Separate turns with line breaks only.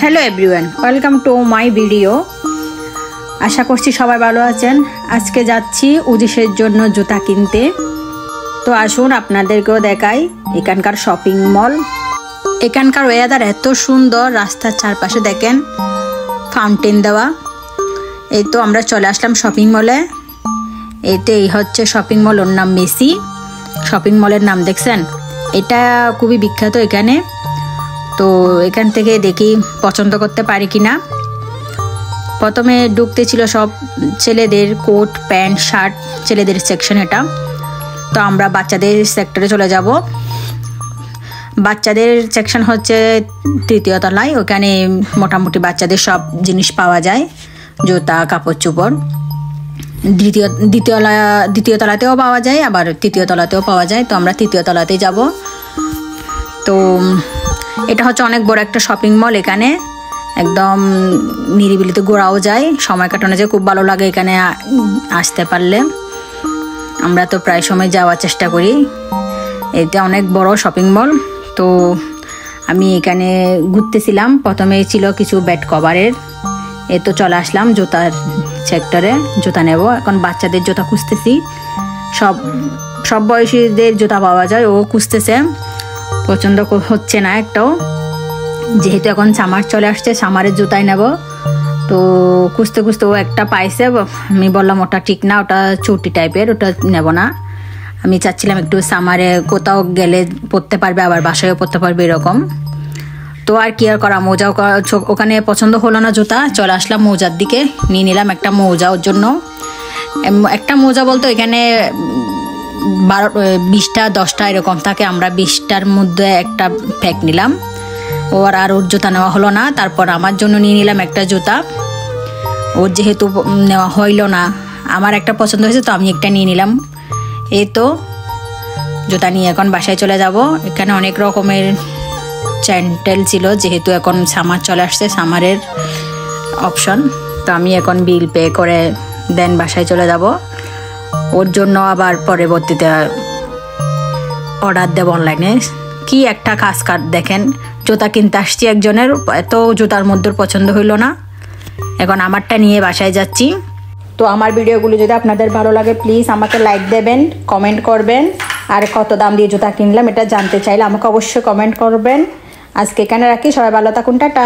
Hello everyone, welcome to my video. আশা করছি সবাই ভালো আছেন। আজকে যাচ্ছি উজিশের জন্য জুতা কিনতে। তো আসুন আপনাদেরকেও দেখাই এখানকার শপিং মল। এখানকার ওয়েদার এত সুন্দর, রাস্তার চারপাশে দেখেন ফাউন্টেন দেওয়া। এই তো আমরা চলে আসলাম শপিং মলে। এই হচ্ছে শপিং মল, ওর নাম মেসি। শপিং মলের নাম দেখছেন, এটা খুবই বিখ্যাত এখানে। তো এখান থেকে দেখি পছন্দ করতে পারি কিনা। প্রথমে ঢুকতে ছিল সব ছেলেদের কোট প্যান্ট শার্ট, ছেলেদের সেকশন এটা। তো আমরা বাচ্চাদের সেক্টরে চলে যাব। বাচ্চাদের সেকশন হচ্ছে তৃতীয় তলায়। ওখানে মোটামুটি বাচ্চাদের সব জিনিস পাওয়া যায়, জুতা কাপড় চোপড়। দ্বিতীয় তলাতেও পাওয়া যায়, আবার তৃতীয় তলাতেও পাওয়া যায়। তো আমরা তৃতীয় তলাতেই যাব। তো এটা হচ্ছে অনেক বড় একটা শপিং মল। এখানে একদম নিরিবিলিতে ঘোরাও যায়, সময় কাটানো যায়, খুব ভালো লাগে এখানে আসতে পারলে। আমরা তো প্রায় সময় যাওয়ার চেষ্টা করি। এটা অনেক বড় শপিং মল। তো আমি এখানে ঘুরতেছিলাম। প্রথমে ছিল কিছু বেড কভারের। তো চলে আসলাম জুতার সেক্টরে, জুতা নেব। এখন বাচ্চাদের জুতা খুঁজতেছি। সব বয়সীদের জুতা পাওয়া যায়, ও খুঁজতেছে। পছন্দ হচ্ছে না একটাও, যেহেতু এখন সামার চলে আসছে, সামারের জুতাই নেব। তো খুঁজতে খুঁজতে ও একটা পাইছে। আমি বললাম ওটা ঠিক না, ওটা চটি টাইপের, ওটা নেব না। আমি চাচ্ছিলাম একটু সামারে কোথাও গেলে পরতে পারবে, আবার বাসায়ও পরতে পারবে এরকম। তো আর কি আর করা, মোজাও ওখানে পছন্দ হলো না জুতা। চলে আসলাম মৌজার দিকে, নিয়ে নিলাম একটা মৌজা ওর জন্য। একটা মৌজা বলতো এখানে 20টা 10টা এরকম থাকে। আমরা 20টার মধ্যে একটা প্যাক নিলাম। আর ওর জুতা নেওয়া হলো না। তারপর আমার জন্য নিয়ে নিলাম একটা জুতা। ওর যেহেতু নেওয়া হইল না, আমার একটা পছন্দ হয়েছে, তো আমি একটা নিয়ে নিলাম। এই তো জুতা নিয়ে এখন বাসায় চলে যাব। এখানে অনেক রকমের স্যান্ডেল ছিল, যেহেতু এখন সামার চলে আসছে, সামারের অপশন। তো আমি এখন বিল পে করে দেন বাসায় চলে যাব। ওর জন্য আবার পরবর্তীতে অর্ডার দেব অনলাইনে। কি একটা কাজ দেখেন, জুতা কিনতে আসছি একজনের, এত জুতার মধ্যে পছন্দ হইল না। এখন আমারটা নিয়ে বাসায় যাচ্ছি। তো আমার ভিডিওগুলো যদি আপনাদের ভালো লাগে, প্লিজ আমাকে লাইক দেবেন, কমেন্ট করবেন। আর কত দাম দিয়ে জুতা কিনলাম এটা জানতে চাইলে আমাকে অবশ্যই কমেন্ট করবেন। আজকে এখানে রাখি, সবাই ভালো থাকুন, টাটা।